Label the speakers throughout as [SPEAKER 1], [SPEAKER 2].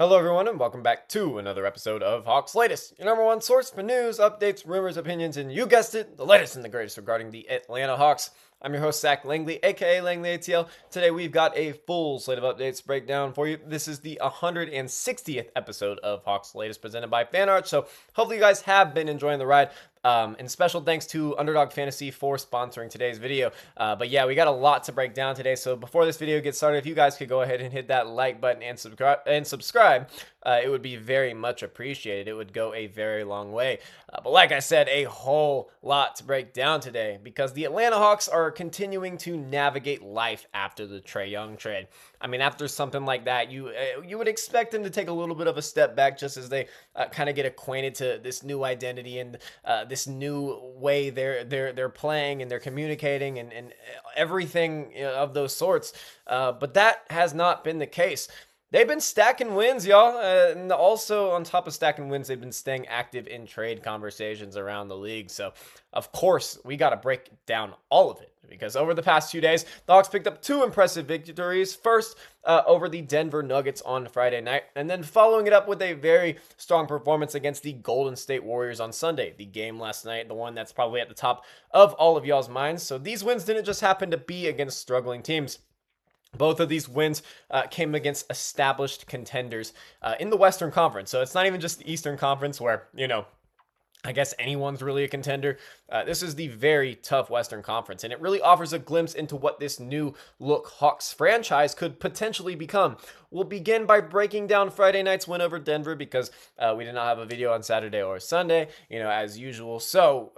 [SPEAKER 1] Hello, everyone, and welcome back to another episode of Hawks Latest, your number one source for news, updates, rumors, opinions, and you guessed it, the latest and the greatest regarding the Atlanta Hawks. I'm your host, Zach Langley, aka Langley ATL. Today, we've got a full slate of updates breakdown for you. This is the 160th episode of Hawks Latest presented by FanArt, so hopefully you guys have been enjoying the ride. And special thanks to Underdog Fantasy for sponsoring today's video. But yeah, we got a lot to break down today. So before this video gets started, if you guys could go ahead and hit that like button and subscribe, it would be very much appreciated. It would go a very long way. But like I said, a whole lot to break down today because the Atlanta Hawks are continuing to navigate life after the Trae Young trade. I mean, after something like that, you would expect them to take a little bit of a step back just as they kind of get acquainted to this new identity and this new way they're playing and they're communicating and everything of those sorts. But that has not been the case. They've been stacking wins, y'all. And also, on top of stacking wins, they've been staying active in trade conversations around the league. So, of course, we got to break down all of it. Because over the past 2 days, the Hawks picked up two impressive victories. First, over the Denver Nuggets on Friday night. And then following it up with a very strong performance against the Golden State Warriors on Sunday. The game last night, the one that's probably at the top of all of y'all's minds. So, these wins didn't just happen to be against struggling teams. Both of these wins came against established contenders in the Western Conference. So it's not even just the Eastern Conference where, I guess anyone's really a contender. This is the very tough Western Conference, and it really offers a glimpse into what this new look Hawks franchise could potentially become. We'll begin by breaking down Friday night's win over Denver because we did not have a video on Saturday or Sunday, as usual. So,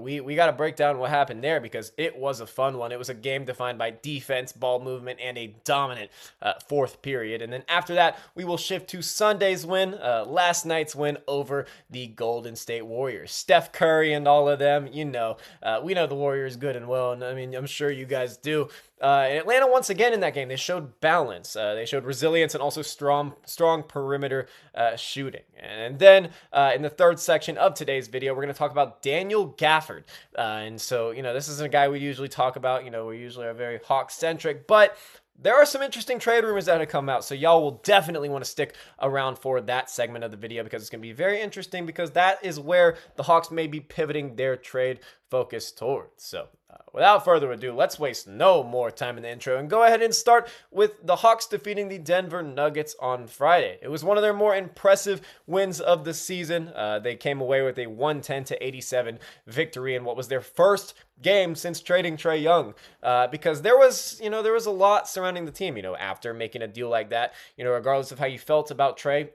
[SPEAKER 1] we got to break down what happened there because it was a fun one. It was a game defined by defense, ball movement, and a dominant fourth period. And then after that, we will shift to Sunday's win, last night's win over the Golden State Warriors. Steph Curry and all of them, we know the Warriors good and well, and I mean, I'm sure you guys do. And Atlanta, once again in that game, they showed balance. They showed resilience and also strong perimeter shooting. And then in the third section of today's video, we're going to talk about Daniel Gaffford. And so, this isn't a guy we usually talk about. We usually are very Hawk-centric, but there are some interesting trade rumors that have come out, so y'all will definitely want to stick around for that segment of the video because it's going to be very interesting because that is where the Hawks may be pivoting their trade focus towards. So without further ado, let's waste no more time in the intro and go ahead and start with the Hawks defeating the Denver Nuggets on Friday. It was one of their more impressive wins of the season. They came away with a 110-87 victory in what was their first game since trading Trae Young, because there was a lot surrounding the team, after making a deal like that, regardless of how you felt about Trae,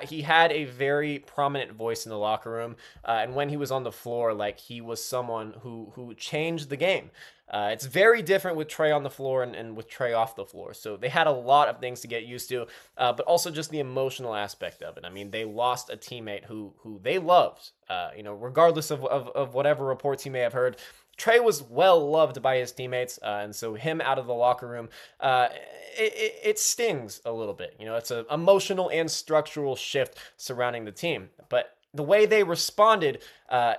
[SPEAKER 1] he had a very prominent voice in the locker room, and when he was on the floor, like he was someone who changed the game. It's very different with Trae on the floor and with Trae off the floor. So they had a lot of things to get used to, but also just the emotional aspect of it. I mean, they lost a teammate who they loved, regardless of whatever reports he may have heard. Trae was well loved by his teammates, and so him out of the locker room, it stings a little bit. It's an emotional and structural shift surrounding the team. But the way they responded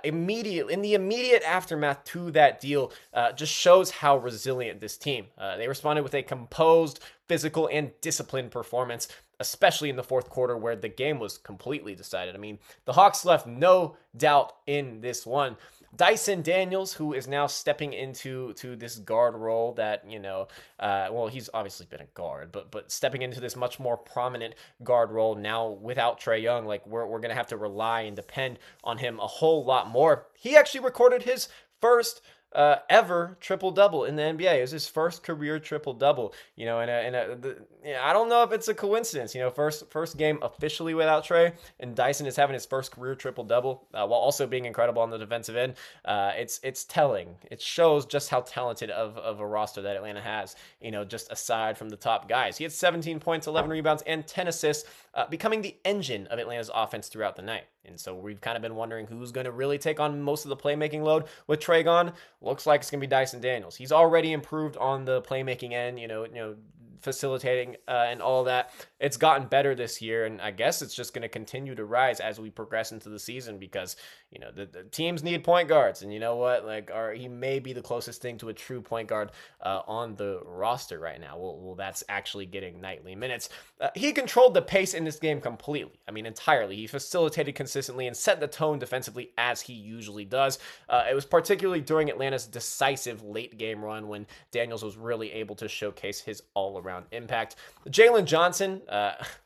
[SPEAKER 1] immediately in the immediate aftermath to that deal just shows how resilient this team. They responded with a composed, physical, and disciplined performance, especially in the fourth quarter where the game was completely decided. I mean, the Hawks left no doubt in this one. Dyson Daniels, who is now stepping into this guard role that, he's obviously been a guard, but stepping into this much more prominent guard role now without Trae Young, like we're going to have to rely and depend on him a whole lot more. He actually recorded his first ever triple-double in the NBA. It was his first career triple-double, I don't know if it's a coincidence, first game officially without Trae, and Dyson is having his first career triple-double, while also being incredible on the defensive end. It's telling. It shows just how talented of a roster that Atlanta has, just aside from the top guys. He had 17 points, 11 rebounds, and 10 assists, becoming the engine of Atlanta's offense throughout the night. And so we've kind of been wondering who's going to really take on most of the playmaking load with Trae gone. Looks like it's going to be Dyson Daniels. He's already improved on the playmaking end, facilitating, and all that. It's gotten better this year, and I guess it's just going to continue to rise as we progress into the season because the teams need point guards, and you know what? Like, he may be the closest thing to a true point guard on the roster right now. Well, that's actually getting nightly minutes. He controlled the pace in this game completely. I mean, entirely. He facilitated consistently and set the tone defensively as he usually does. It was particularly during Atlanta's decisive late game run when Daniels was really able to showcase his all-around impact. Jalen Johnson,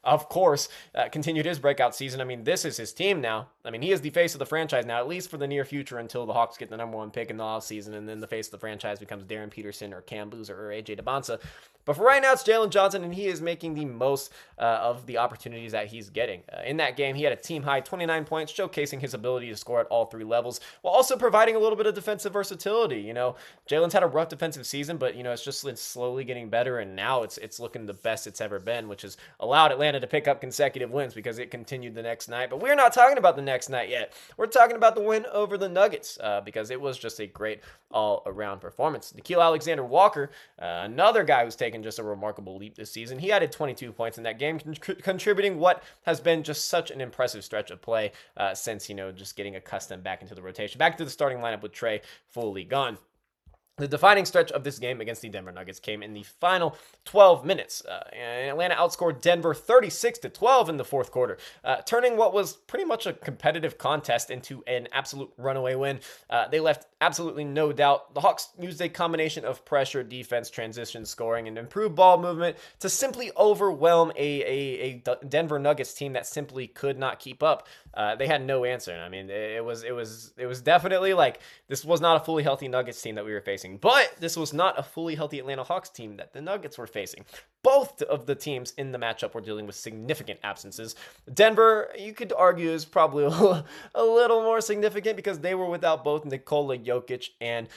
[SPEAKER 1] of course, continued his breakout season. I mean, this is his team now. I mean, he is the face of the franchise now, at least for the near future, until the Hawks get the number 1 pick in the offseason, and then the face of the franchise becomes Darren Peterson or Cam Boozer or AJ DeBonsa. But for right now, it's Jalen Johnson, and he is making the most of the opportunities that he's getting. In that game, he had a team-high 29 points, showcasing his ability to score at all 3 levels, while also providing a little bit of defensive versatility. Jalen's had a rough defensive season, but, it's just slowly getting better, and now it's looking the best it's ever been, which has allowed Atlanta to pick up consecutive wins because it continued the next night. But we're not talking about the next night yet. We're talking about the win over the Nuggets because it was just a great all-around performance. Nickeil Alexander-Walker, another guy who's taken just a remarkable leap this season. He added 22 points in that game, contributing what has been just such an impressive stretch of play since, just getting accustomed back into the rotation, back to the starting lineup with Trey fully gone. The defining stretch of this game against the Denver Nuggets came in the final 12 minutes. And Atlanta outscored Denver 36-12 in the fourth quarter, turning what was pretty much a competitive contest into an absolute runaway win. They left absolutely no doubt. The Hawks used a combination of pressure, defense, transition scoring, and improved ball movement to simply overwhelm a Denver Nuggets team that simply could not keep up. They had no answer. And I mean, it was definitely like this was not a fully healthy Nuggets team that we were facing, but this was not a fully healthy Atlanta Hawks team that the Nuggets were facing. Both of the teams in the matchup were dealing with significant absences. Denver, you could argue, is probably a little more significant because they were without both Nikola Jokic and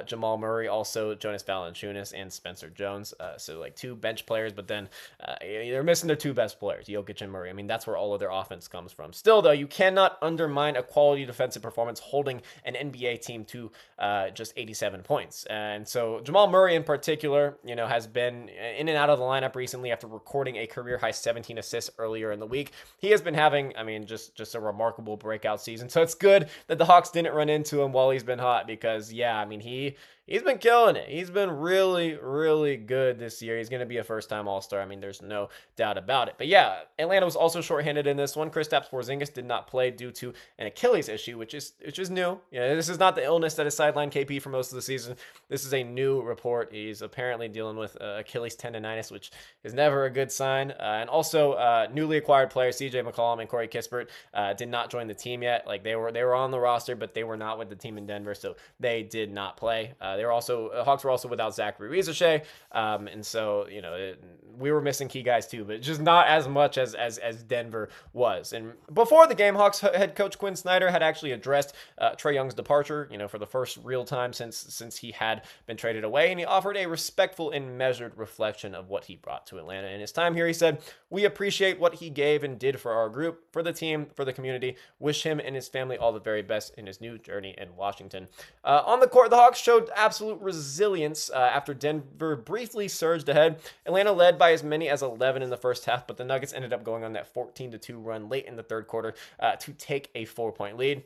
[SPEAKER 1] Jamal Murray, also Jonas Valanciunas and Spencer Jones. So like 2 bench players, but then they're missing their 2 best players, Jokic and Murray. I mean, that's where all of their offense comes from. Still, though, you cannot undermine a quality defensive performance holding an NBA team to just 87 points. And so Jamal Murray in particular, has been in and out of the lineup recently after recording a career-high 17 assists earlier in the week. He has been having, just a remarkable breakout season. So it's good that the Hawks didn't run into him while he's been hot because, he's been killing it. He's been really, really good this year. He's going to be a first-time All-Star. I mean, there's no doubt about it. But yeah, Atlanta was also shorthanded in this one. Kristaps Porzingis did not play due to an Achilles issue, which is new. This is not the illness that has sidelined KP for most of the season. This is a new report. He's apparently dealing with Achilles tendonitis, which is never a good sign. And also, newly acquired players CJ McCollum and Corey Kispert did not join the team yet. Like they were on the roster, but they were not with the team in Denver, so they did not play. Hawks were also without Zach Langley, and so we were missing key guys too, but just not as much as Denver was. And before the game, Hawks head coach Quinn Snyder had actually addressed Trae Young's departure, for the first real time since he had been traded away, and he offered a respectful and measured reflection of what he brought to Atlanta in his time here. He said, "We appreciate what he gave and did for our group, for the team, for the community. Wish him and his family all the very best in his new journey in Washington." On the court, the Hawks showed absolute resilience after Denver briefly surged ahead. Atlanta led by as many as 11 in the first half, but the Nuggets ended up going on that 14-2 run late in the third quarter to take a 4-point lead.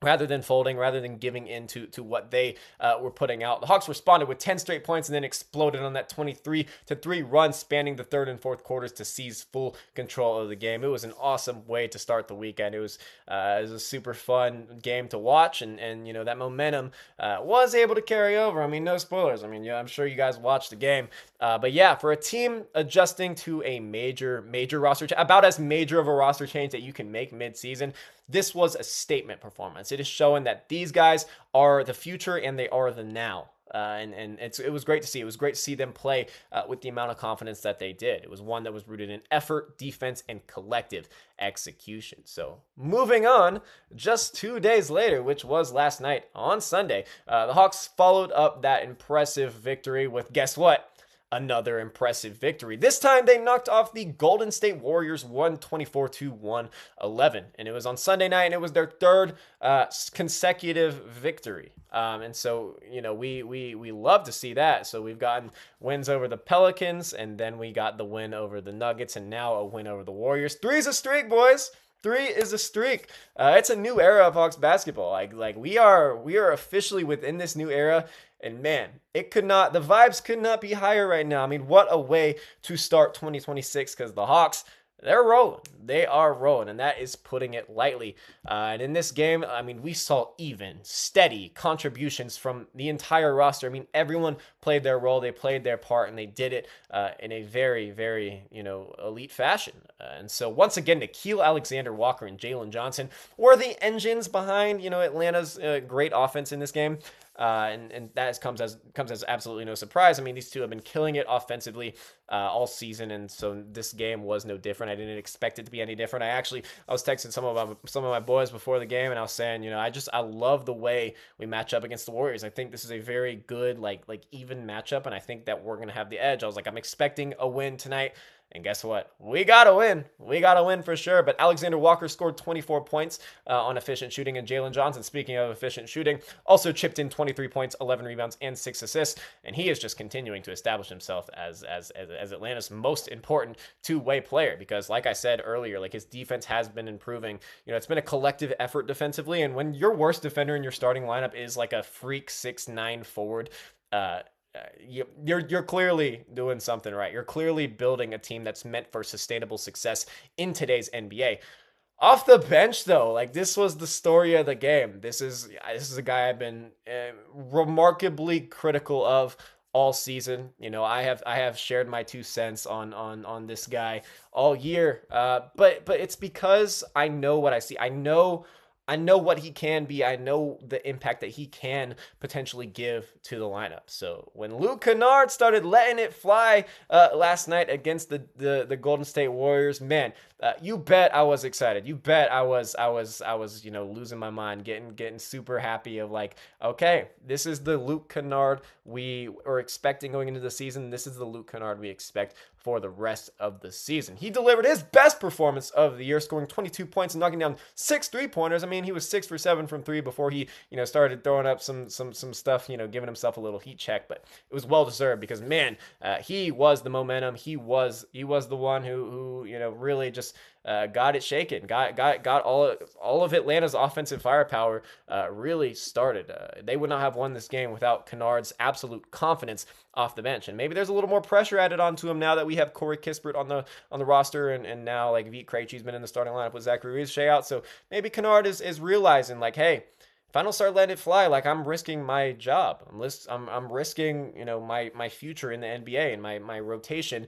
[SPEAKER 1] Rather than folding, rather than giving in to what they were putting out, the Hawks responded with 10 straight points and then exploded on that 23-3 run spanning the third and fourth quarters to seize full control of the game. It was an awesome way to start the weekend. It was a super fun game to watch, and that momentum was able to carry over. I mean, no spoilers. I mean, I'm sure you guys watched the game. But yeah, for a team adjusting to a major roster, about as major of a roster change that you can make mid-season, this was a statement performance. It is showing that these guys are the future and they are the now. And it was great to see. It was great to see them play with the amount of confidence that they did. It was one that was rooted in effort, defense, and collective execution. So moving on, just 2 days later, which was last night on Sunday, the Hawks followed up that impressive victory with, guess what? another impressive victory. This time they knocked off the Golden State Warriors 124 to 111, and it was on Sunday night, and it was their third consecutive victory. And so, we love to see that. So we've gotten wins over the Pelicans, and then we got the win over the Nuggets, and now a win over the Warriors. 3 is a streak, boys. 3 is a streak. It's a new era of Hawks basketball. Like we are officially within this new era. And man, the vibes could not be higher right now. I mean, what a way to start 2026, because the Hawks, they're rolling. They are rolling, and that is putting it lightly. And in this game, I mean, we saw even, steady contributions from the entire roster. I mean, everyone played their role. They played their part, and they did it in a very, very, elite fashion. And so, once again, Nickeil Alexander-Walker and Jalen Johnson were the engines behind, Atlanta's great offense in this game. And that comes as absolutely no surprise. I mean, these two have been killing it offensively all season, and so this game was no different. I didn't expect it to be any different. I was texting some of my boys before the game, and I was saying, I love the way we match up against the Warriors. I think this is a very good like even matchup, and I think that we're gonna have the edge. I was like, I'm expecting a win tonight. And guess what? We got to win. We got to win for sure. But Alexander Walker scored 24 points on efficient shooting. And Jalen Johnson, speaking of efficient shooting, also chipped in 23 points, 11 rebounds, and 6 assists. And he is just continuing to establish himself as Atlanta's most important two-way player. Because like I said earlier, like his defense has been improving. It's been a collective effort defensively. And when your worst defender in your starting lineup is like a freak 6'9" forward, you're clearly doing something right. You're clearly building a team that's meant for sustainable success in today's NBA. Off the bench, though, like this was the story of the game. This is a guy I've been remarkably critical of all season. I have shared my 2 cents on this guy all year. But it's because I know what I see. I know what he can be. I know the impact that he can potentially give to the lineup. So when Luke Kennard started letting it fly last night against the Golden State Warriors, man, you bet I was excited. You bet I was losing my mind, getting super happy of like, okay, this is the Luke Kennard we were expecting going into the season. This is the Luke Kennard we expect for the rest of the season. He delivered his best performance of the year, scoring 22 points and knocking down 6 3-pointers. I mean, he was 6 for 7 from 3 before he, started throwing up some stuff, giving himself a little heat check, but it was well deserved because man, he was the momentum. He was the one who really just got it shaken, got all of Atlanta's offensive firepower really started. They would not have won this game without Kennard's absolute confidence off the bench. And maybe there's a little more pressure added onto him now that we have Corey Kispert on the roster, and now like Vit Krejci's been in the starting lineup with Zach Ruiz out. So maybe Kennard is realizing like, hey, if I don't start letting it fly, like I'm risking my job. I'm risking, my future in the NBA and my rotation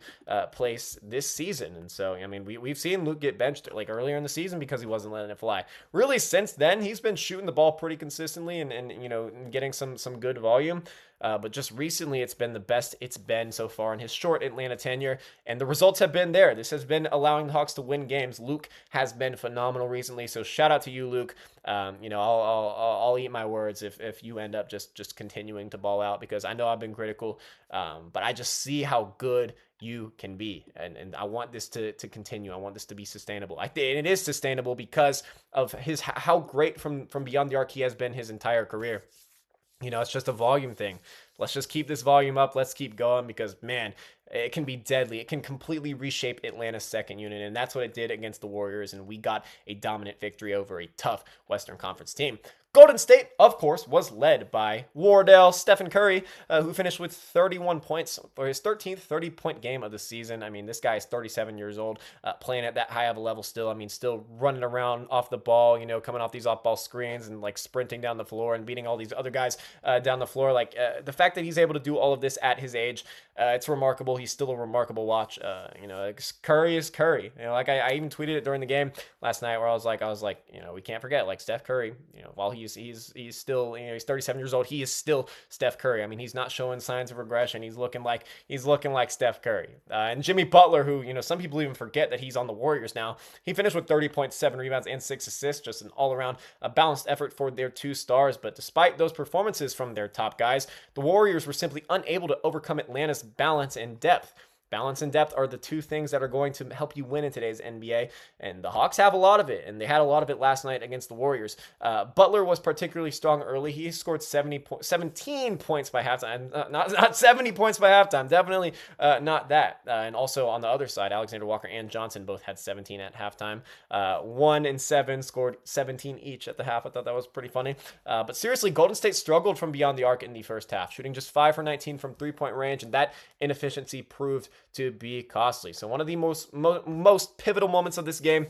[SPEAKER 1] place this season. And so, I mean, we've seen Luke get benched like earlier in the season because he wasn't letting it fly. Really, since then, he's been shooting the ball pretty consistently and getting some good volume. But just recently, it's been the best it's been so far in his short Atlanta tenure, and the results have been there. This has been allowing the Hawks to win games. Luke has been phenomenal recently, so shout out to you, Luke. I'll eat my words if you end up just continuing to ball out, because I know I've been critical, but I just see how good you can be, and I want this to continue. I want this to be sustainable. And it is sustainable because of how great from beyond the arc he has been his entire career. It's just a volume thing. Let's just keep this volume up. Let's keep going because, man, it can be deadly. It can completely reshape Atlanta's second unit, and that's what it did against the Warriors, and we got a dominant victory over a tough Western Conference team. Golden State, of course, was led by Wardell Stephen Curry, who finished with 31 points for his 13th 30-point game of the season. I mean, this guy is 37 years old, playing at that high of a level still. I mean, still running around off the ball, coming off these off-ball screens and, like, sprinting down the floor and beating all these other guys down the floor. Like, the fact that he's able to do all of this at his age, it's remarkable. He's still a remarkable watch. Curry is Curry. I even tweeted it during the game last night where I was like, we can't forget, like, Steph Curry, while He's still, he's 37 years old. He is still Steph Curry. I mean, he's not showing signs of regression. He's looking like Steph Curry. And Jimmy Butler, who, some people even forget that he's on the Warriors now. He finished with 30.7 rebounds and 6 assists, just an all-around balanced effort for their two stars. But despite those performances from their top guys, the Warriors were simply unable to overcome Atlanta's balance and depth. Balance and depth are the two things that are going to help you win in today's NBA, and the Hawks have a lot of it, and they had a lot of it last night against the Warriors. Butler was particularly strong early. He scored 17 points by halftime. Not 70 points by halftime. Definitely not that. And also on the other side, Alexander Walker and Johnson both had 17 at halftime. 1 and 7 scored 17 each at the half. I thought that was pretty funny. But seriously, Golden State struggled from beyond the arc in the first half, shooting just 5 for 19 from three-point range, and that inefficiency proved to be costly. So one of the most pivotal moments of this game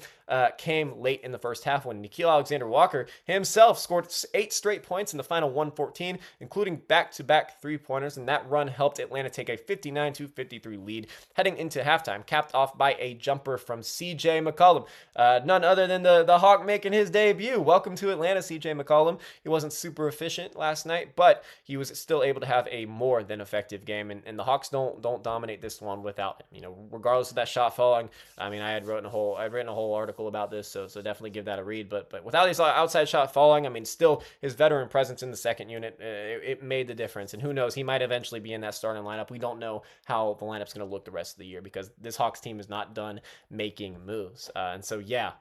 [SPEAKER 1] came late in the first half when Nickeil Alexander-Walker himself scored 8 straight points in the final 114, including back-to-back three-pointers, and that run helped Atlanta take a 59-53 lead heading into halftime, capped off by a jumper from CJ McCollum. None other than the Hawk making his debut. Welcome to Atlanta, CJ McCollum. He wasn't super efficient last night, but he was still able to have a more than effective game, and the Hawks don't dominate this one without him. Regardless of that shot falling, I mean, I'd written a whole article about this, so definitely give that a read. But without his outside shot falling, I mean, still his veteran presence in the second unit, it made the difference. And who knows, he might eventually be in that starting lineup. We don't know how the lineup's going to look the rest of the year because this Hawks team is not done making moves. And so yeah,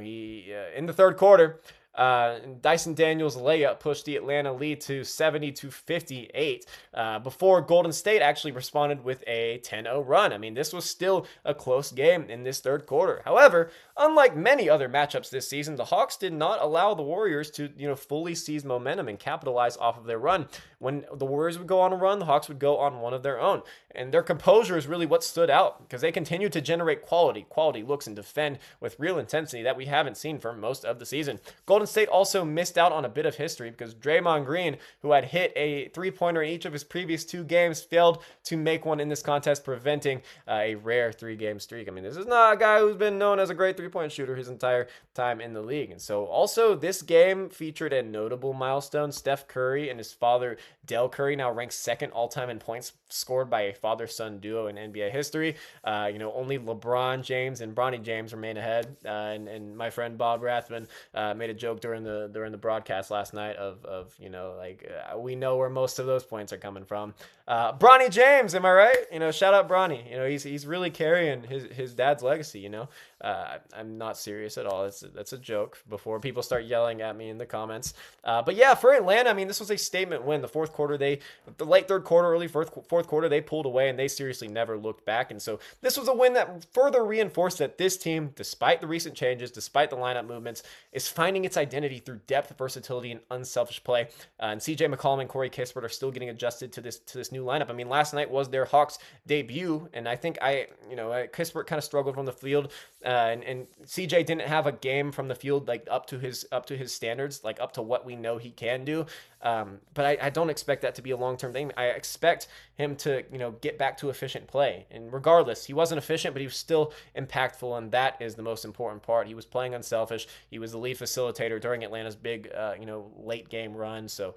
[SPEAKER 1] he in the third quarter, Dyson Daniels' layup pushed the Atlanta lead to 70-58 before Golden State actually responded with a 10-0 run. I mean, this was still a close game in this third quarter. However, unlike many other matchups this season, the Hawks did not allow the Warriors to fully seize momentum and capitalize off of their run. When the Warriors would go on a run, the Hawks would go on one of their own. And their composure is really what stood out because they continued to generate quality looks and defend with real intensity that we haven't seen for most of the season. Golden State also missed out on a bit of history because Draymond Green, who had hit a three-pointer in each of his previous 2 games, failed to make one in this contest, preventing a rare 3-game streak. I mean, this is not a guy who's been known as a great three-point shooter his entire time in the league. And so also this game featured a notable milestone. Steph Curry and his father, Del Curry, now ranks second all-time in points scored by a father-son duo in NBA history. Only LeBron James and Bronny James remain ahead. And my friend Bob Rathman made a joke during the broadcast last night of we know where most of those points are coming from. Bronny James, am I right? Shout out Bronny. He's really carrying his dad's legacy. I'm not serious at all. That's a joke before people start yelling at me in the comments. But yeah, for Atlanta, I mean, this was a statement win. The fourth quarter, the late third quarter, early fourth quarter, they pulled away and they seriously never looked back. And so this was a win that further reinforced that this team, despite the recent changes, despite the lineup movements, is finding its identity through depth, versatility, and unselfish play. And CJ McCollum and Corey Kispert are still getting adjusted to this new lineup. I mean, last night was their Hawks debut, and I think Kispert kind of struggled from the field, and CJ didn't have a game from the field like up to his standards, like up to what we know he can do. But I don't expect that to be a long-term thing. I expect him to, get back to efficient play. And regardless, he wasn't efficient, but he was still impactful, and that is the most important part. He was playing unselfish. He was the lead facilitator during Atlanta's big, late game run. So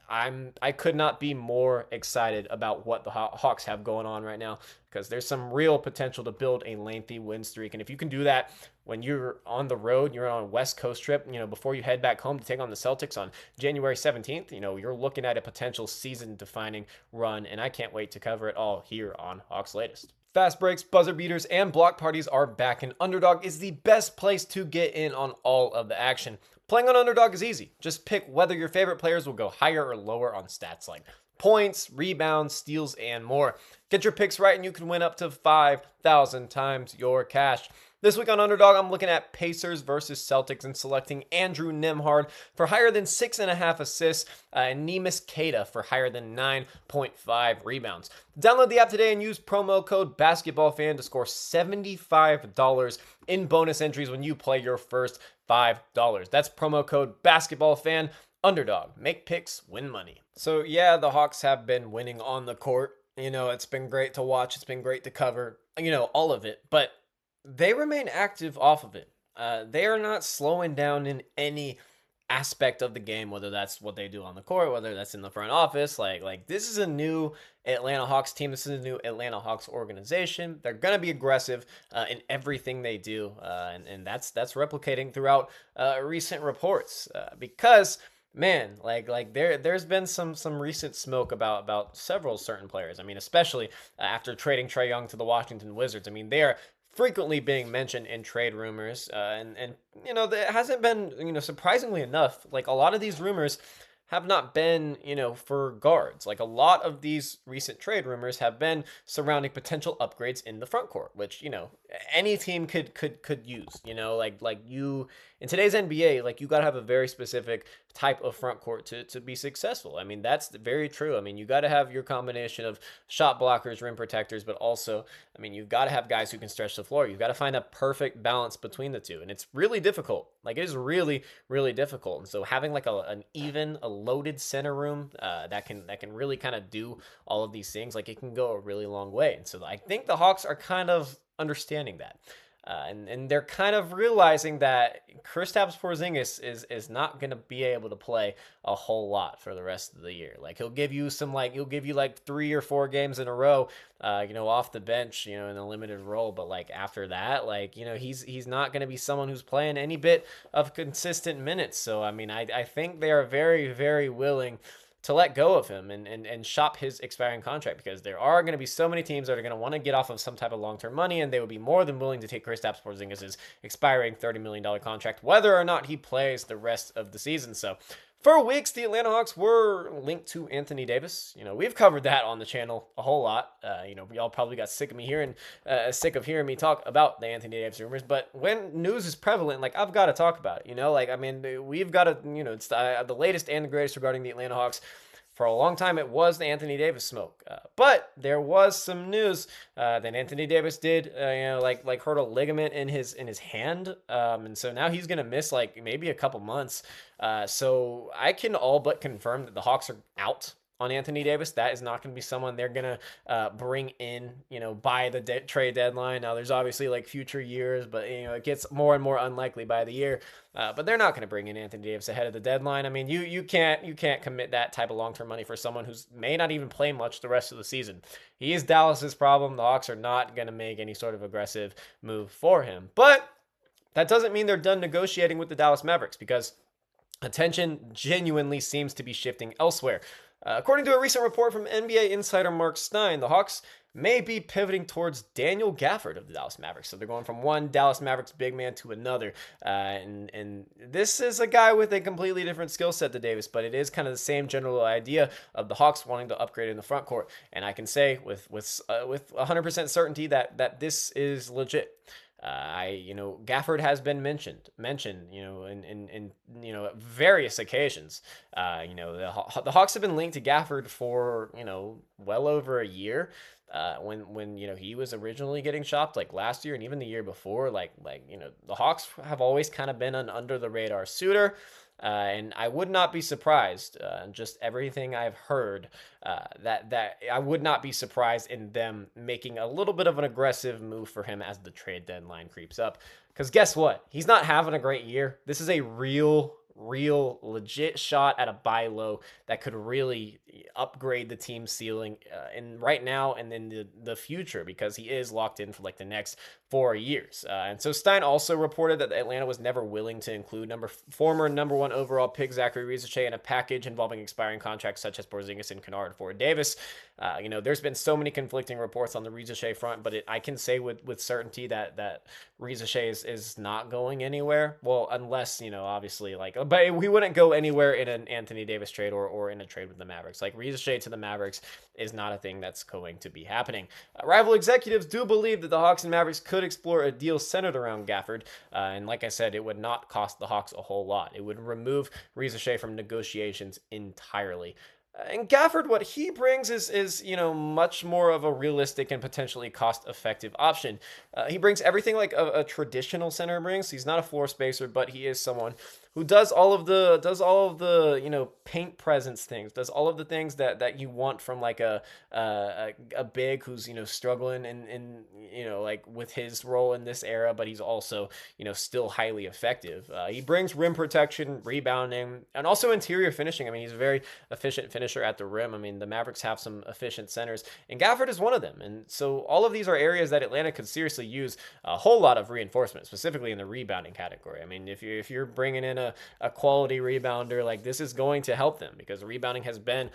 [SPEAKER 1] I could not be more excited about what the Hawks have going on right now, because there's some real potential to build a lengthy win streak. And if you can do that when you're on the road, you're on a West Coast trip, before you head back home to take on the Celtics on January 17th, you're looking at a potential season-defining run, and I can't wait to cover it all here on Hawks Latest. Fast breaks, buzzer beaters, and block parties are back, and Underdog is the best place to get in on all of the action. Playing on Underdog is easy. Just pick whether your favorite players will go higher or lower on stats like points, rebounds, steals, and more. Get your picks right and you can win up to 5,000 times your cash. This week on Underdog, I'm looking at Pacers versus Celtics and selecting Andrew Nembhard for higher than 6.5 assists and Neemias Queta for higher than 9.5 rebounds. Download the app today and use promo code BASKETBALLFAN to score $75 in bonus entries when you play your first $5. That's promo code BASKETBALLFAN. Underdog. Make picks, win money. So yeah, the Hawks have been winning on the court. It's been great to watch. It's been great to cover, all of it. But they remain active off of it. They are not slowing down in any aspect of the game, whether that's what they do on the court, whether that's in the front office. Like this is a new Atlanta Hawks team. This is a new Atlanta Hawks organization. They're gonna be aggressive in everything they do, and that's replicating throughout recent reports because. Man, there's been some recent smoke about several certain players. I mean, especially after trading Trae Young to the Washington Wizards. I mean, they are frequently being mentioned in trade rumors, and there hasn't been surprisingly enough. Like a lot of these rumors have not been for guards. Like a lot of these recent trade rumors have been surrounding potential upgrades in the front court, which any team could use. Like you in today's NBA, like you got to have a very specific type of front court to be successful. I mean, that's very true. I mean, you got to have your combination of shot blockers, rim protectors, but also, I mean, you've got to have guys who can stretch the floor. You've got to find a perfect balance between the two. And it's really difficult. Like it is really, really difficult. And so having like a loaded center room that can really kind of do all of these things, like it can go a really long way. And so I think the Hawks are kind of understanding that. And they're kind of realizing that Kristaps Porzingis is not going to be able to play a whole lot for the rest of the year. Like he'll give you like 3 or 4 games in a row, off the bench, in a limited role. But like after that, like he's not going to be someone who's playing any bit of consistent minutes. So I mean, I think they are very, very willing to let go of him and shop his expiring contract, because there are going to be so many teams that are going to want to get off of some type of long-term money, and they would be more than willing to take Kristaps Porzingis' expiring $30 million contract, whether or not he plays the rest of the season. So for weeks, the Atlanta Hawks were linked to Anthony Davis. We've covered that on the channel a whole lot. Y'all probably got sick of hearing me talk about the Anthony Davis rumors. But when news is prevalent, like I've got to talk about it. Like I mean, we've got to, it's the latest and the greatest regarding the Atlanta Hawks. For a long time, it was the Anthony Davis smoke, but there was some news that Anthony Davis did, hurt a ligament in his hand, and so now he's gonna miss like maybe a couple months. So I can all but confirm that the Hawks are out on Anthony Davis. That is not going to be someone they're going to bring in, by the trade deadline. Now, there's obviously like future years, but, it gets more and more unlikely by the year. But they're not going to bring in Anthony Davis ahead of the deadline. I mean, you can't commit that type of long-term money for someone who's may not even play much the rest of the season. He is Dallas's problem. The Hawks are not going to make any sort of aggressive move for him. But that doesn't mean they're done negotiating with the Dallas Mavericks, because attention genuinely seems to be shifting elsewhere. According to a recent report from NBA insider Mark Stein, the Hawks may be pivoting towards Daniel Gaffford of the Dallas Mavericks. So they're going from one Dallas Mavericks big man to another. And this is a guy with a completely different skill set to Davis, but it is kind of the same general idea of the Hawks wanting to upgrade in the front court. And I can say with 100% certainty that this is legit. Gaffford has been mentioned, in various occasions. The Hawks have been linked to Gaffford for, well over a year. When he was originally getting shopped, like last year and even the year before, the Hawks have always kind of been an under the radar suitor. And I would not be surprised, just everything I've heard, that I would not be surprised in them making a little bit of an aggressive move for him as the trade deadline creeps up. Because guess what? He's not having a great year. This is a real legit shot at a buy low that could really upgrade the team ceiling in right now and in the future, because he is locked in for like the next 4 years. And so Stein also reported that Atlanta was never willing to include former number 1 overall pick Zachary Risache in a package involving expiring contracts such as Porzingis and Kennard for Davis. There's been so many conflicting reports on the Risache front, but I can say with certainty that Risache is not going anywhere. Well, unless, obviously, but we wouldn't go anywhere in an Anthony Davis trade or in a trade with the Mavericks. Like, Risache to the Mavericks is not a thing that's going to be happening. Rival executives do believe that the Hawks and Mavericks could explore a deal centered around Gaffford. And like I said, it would not cost the Hawks a whole lot. It would remove Risache from negotiations entirely. And Gaffford, what he brings is much more of a realistic and potentially cost-effective option. He brings everything like a traditional center brings. He's not a floor spacer, but he is someone who does all of the paint presence things, does all of the things that you want from like a big who's struggling in like with his role in this era, but he's also still highly effective. He brings rim protection, rebounding, and also interior finishing. I mean, he's a very efficient finisher at the rim. I mean, the Mavericks have some efficient centers, and Gaffford is one of them. And so all of these are areas that Atlanta could seriously use a whole lot of reinforcement, specifically in the rebounding category. I mean, if you're bringing in a quality rebounder, like this is going to help them because rebounding has been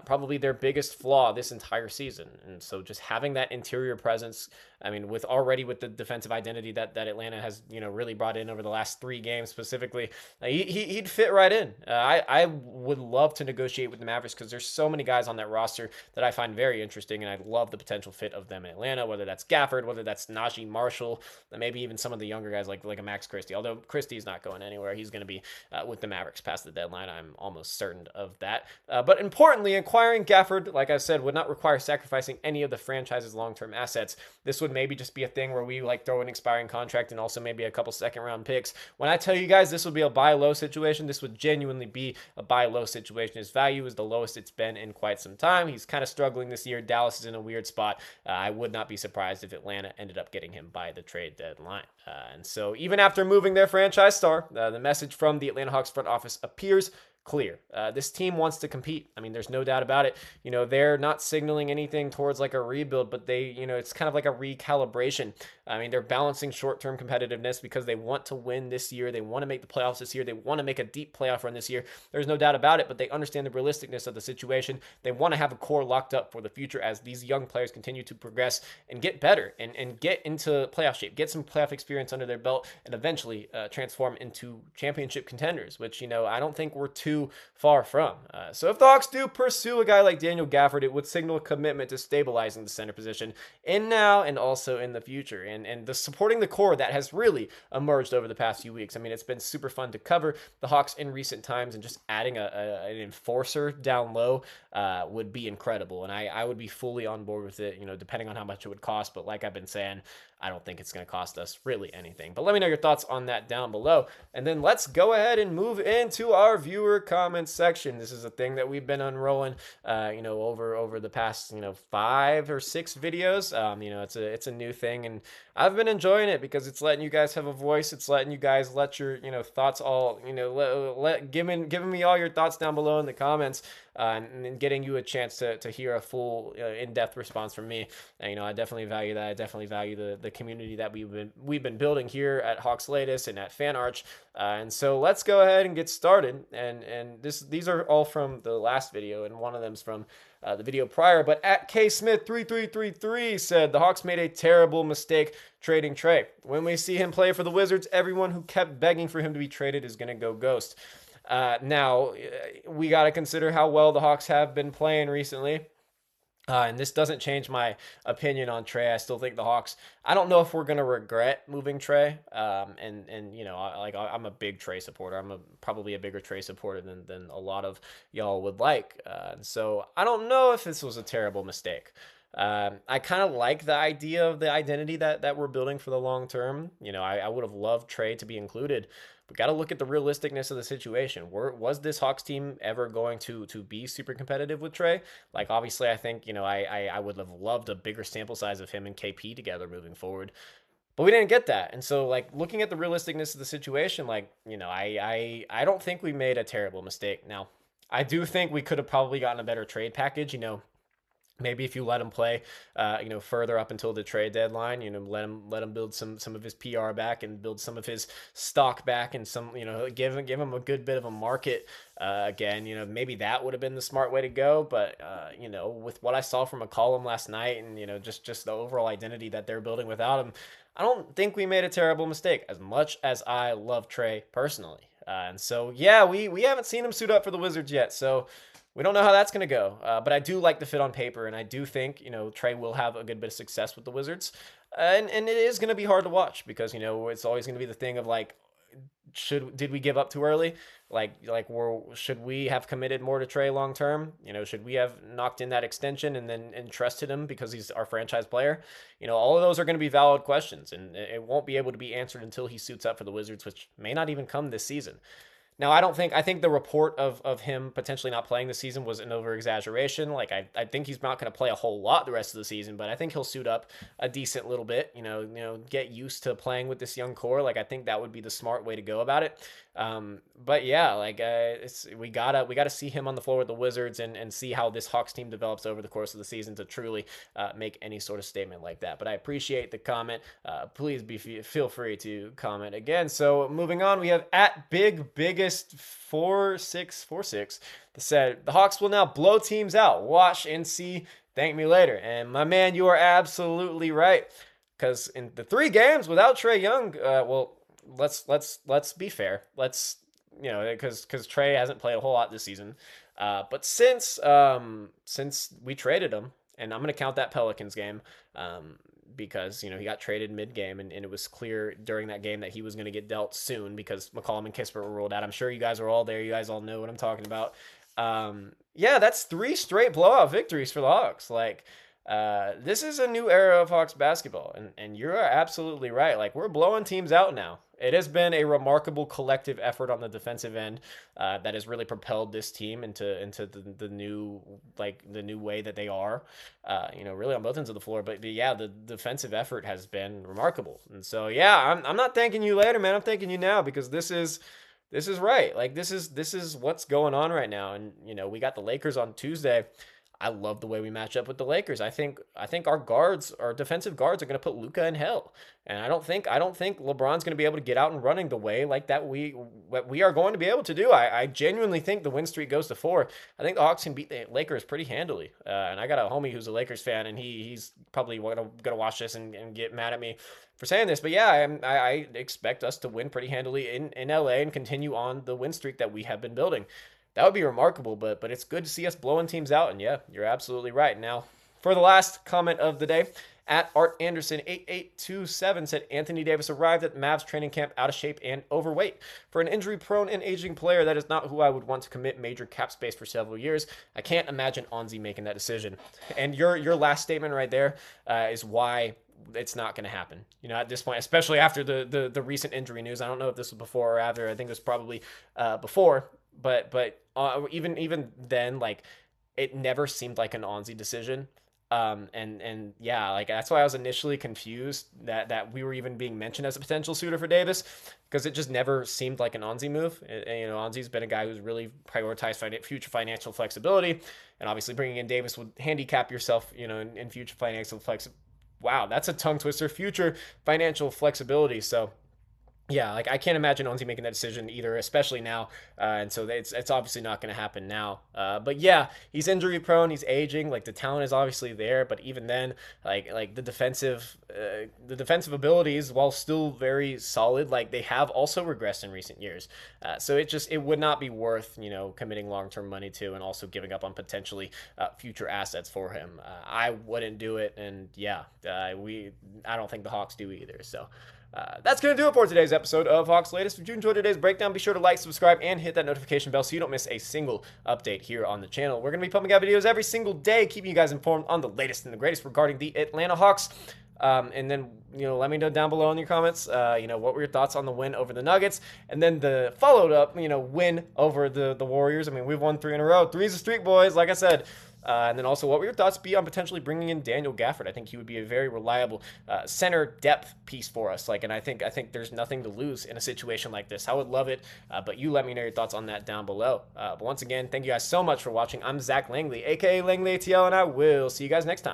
[SPEAKER 1] probably their biggest flaw this entire season. And so just having that interior presence, I mean, with the defensive identity that Atlanta has, really brought in over the last 3 games specifically, he'd fit right in. I would love to negotiate with the Mavericks because there's so many guys on that roster that I find very interesting, and I love the potential fit of them in Atlanta, whether that's Gaffford, whether that's Najee Marshall, maybe even some of the younger guys like a Max Christie. Although Christie's not going anywhere. He's going to be with the Mavericks past the deadline. I'm almost certain of that. But importantly, acquiring Gaffford, like I said, would not require sacrificing any of the franchise's long-term assets. This would maybe just be a thing where we like throw an expiring contract and also maybe a couple second-round picks. When I tell you guys this would be a buy low situation, this would genuinely be a buy low situation. His value is the lowest it's been in quite some time. He's kind of struggling this year. Dallas is in a weird spot. I would not be surprised if Atlanta ended up getting him by the trade deadline. And so even after moving their franchise star, the message from the Atlanta Hawks front office appears clear. This team wants to compete. I mean, there's no doubt about it. They're not signaling anything towards like a rebuild, but they, it's kind of like a recalibration. I mean, they're balancing short-term competitiveness because they want to win this year. They want to make the playoffs this year. They want to make a deep playoff run this year. There's no doubt about it, but they understand the realisticness of the situation. They want to have a core locked up for the future as these young players continue to progress and get better and get into playoff shape, get some playoff experience under their belt, and eventually transform into championship contenders, which, I don't think we're too far from. So if the Hawks do pursue a guy like Daniel Gaffford, it would signal a commitment to stabilizing the center position in now and also in the future. And the supporting the core that has really emerged over the past few weeks. I mean, it's been super fun to cover the Hawks in recent times, and just adding an enforcer down low would be incredible. And I would be fully on board with it, depending on how much it would cost. But like I've been saying, I don't think it's going to cost us really anything. But let me know your thoughts on that down below. And then let's go ahead and move into our viewer comment section. This is a thing that we've been unrolling, over the past, 5 or 6 videos. It's a new thing, and I've been enjoying it because it's letting you guys have a voice. It's letting you guys let your, thoughts all, giving me all your thoughts down below in the comments, and getting you a chance to hear a full, in-depth response from me. And, I definitely value that. I definitely value the community that we've been building here at Hawks Latest and at FanArch. And so let's go ahead and get started. And these are all from the last video, and one of them's from the video prior. But at KSmith3333 said the Hawks made a terrible mistake trading Trey. When we see him play for the Wizards, everyone who kept begging for him to be traded is going to go ghost. Now, we got to consider how well the Hawks have been playing recently. And this doesn't change my opinion on Trey. I still think the Hawks, I don't know if we're going to regret moving Trey. I'm a big Trey supporter. I'm probably a bigger Trey supporter than a lot of y'all would like. So I don't know if this was a terrible mistake. I kind of like the idea of the identity that we're building for the long term. I would have loved Trey to be included. We got to look at the realisticness of the situation. Was this Hawks team ever going to be super competitive with Trey? Like, obviously, I think, I would have loved a bigger sample size of him and KP together moving forward. But we didn't get that. And so, like, looking at the realisticness of the situation, like, I don't think we made a terrible mistake. Now, I do think we could have probably gotten a better trade package, Maybe if you let him play, further up until the trade deadline, let him build some of his PR back and build some of his stock back, and some, give him a good bit of a market again. Maybe that would have been the smart way to go. But with what I saw from McCollum last night, and just the overall identity that they're building without him, I don't think we made a terrible mistake. As much as I love Trey personally, and so yeah, we haven't seen him suit up for the Wizards yet, so. We don't know how that's going to go, but I do like the fit on paper, and I do think, Trey will have a good bit of success with the Wizards, and it is going to be hard to watch because, it's always going to be the thing of, like, did we give up too early? Should we have committed more to Trey long term? Should we have knocked in that extension and then entrusted him because he's our franchise player? All of those are going to be valid questions, and it won't be able to be answered until he suits up for the Wizards, which may not even come this season. Now, I think the report of him potentially not playing the season was an over exaggeration. Like, I think he's not going to play a whole lot the rest of the season, but I think he'll suit up a decent little bit, get used to playing with this young core. Like, I think that would be the smart way to go about it. But yeah, like, we gotta see him on the floor with the Wizards and see how this Hawks team develops over the course of the season to truly make any sort of statement like that. But I appreciate the comment. Please feel free to comment again. So moving on, we have at biggest 4646 that said the Hawks will now blow teams out. Watch and see. Thank me later. And my man, you are absolutely right. Because in the 3 games without Trae Young, well, let's be fair. Let's because Trae hasn't played a whole lot this season. But since we traded him, and I'm gonna count that Pelicans game, because he got traded mid game, and it was clear during that game that he was gonna get dealt soon because McCollum and Kispert were ruled out. I'm sure you guys are all there. You guys all know what I'm talking about. Yeah, that's 3 straight blowout victories for the Hawks. Like, this is a new era of Hawks basketball, and you're absolutely right. Like, we're blowing teams out now. It has been a remarkable collective effort on the defensive end that has really propelled this team into the new way that they are. Really on both ends of the floor. But yeah, the defensive effort has been remarkable. And so yeah, I'm not thanking you later, man. I'm thanking you now because this is right. Like this is what's going on right now. And we got the Lakers on Tuesday. I love the way we match up with the Lakers. I think our defensive guards are going to put Luka in hell, and I don't think LeBron's going to be able to get out and running the way like that we are going to be able to do. I genuinely think the win streak goes to 4. I think the Hawks can beat the Lakers pretty handily. And I got a homie who's a Lakers fan, and he's probably gonna watch this and get mad at me for saying this, but yeah, I expect us to win pretty handily in LA and continue on the win streak that we have been building. That would be remarkable, but it's good to see us blowing teams out. And yeah, you're absolutely right. Now, for the last comment of the day, at Art Anderson 8827 said Anthony Davis arrived at Mavs training camp out of shape and overweight. For an injury-prone and aging player, that is not who I would want to commit major cap space for several years. I can't imagine Onzi making that decision. And your last statement right there is why it's not going to happen. At this point, especially after the recent injury news. I don't know if this was before or after. I think it was probably before. But even then, like, it never seemed like an Onzi decision. And yeah, like that's why I was initially confused that we were even being mentioned as a potential suitor for Davis, because it just never seemed like an Onzi move. Onzi's been a guy who's really prioritized future financial flexibility, and obviously bringing in Davis would handicap yourself, in future financial Wow, that's a tongue twister. Future financial flexibility. So yeah, like I can't imagine Onzi making that decision either, especially now. And so it's obviously not going to happen now. But yeah, he's injury prone. He's aging. Like the talent is obviously there, but even then, like the defensive abilities, while still very solid, like they have also regressed in recent years. So it would not be worth committing long term money to and also giving up on potentially future assets for him. I wouldn't do it, and yeah, I don't think the Hawks do either. So. That's going to do it for today's episode of Hawks Latest. If you enjoyed today's breakdown, be sure to like, subscribe, and hit that notification bell so you don't miss a single update here on the channel. We're going to be pumping out videos every single day, keeping you guys informed on the latest and the greatest regarding the Atlanta Hawks. And then, let me know down below in your comments, what were your thoughts on the win over the Nuggets? And then the followed up, win over the Warriors. I mean, we've won 3 in a row. 3's a streak, boys, like I said. And then also, what would your thoughts be on potentially bringing in Daniel Gaffford? I think he would be a very reliable center depth piece for us. And I think there's nothing to lose in a situation like this. I would love it, but you let me know your thoughts on that down below. But once again, thank you guys so much for watching. I'm Zach Langley, aka Langley ATL, and I will see you guys next time.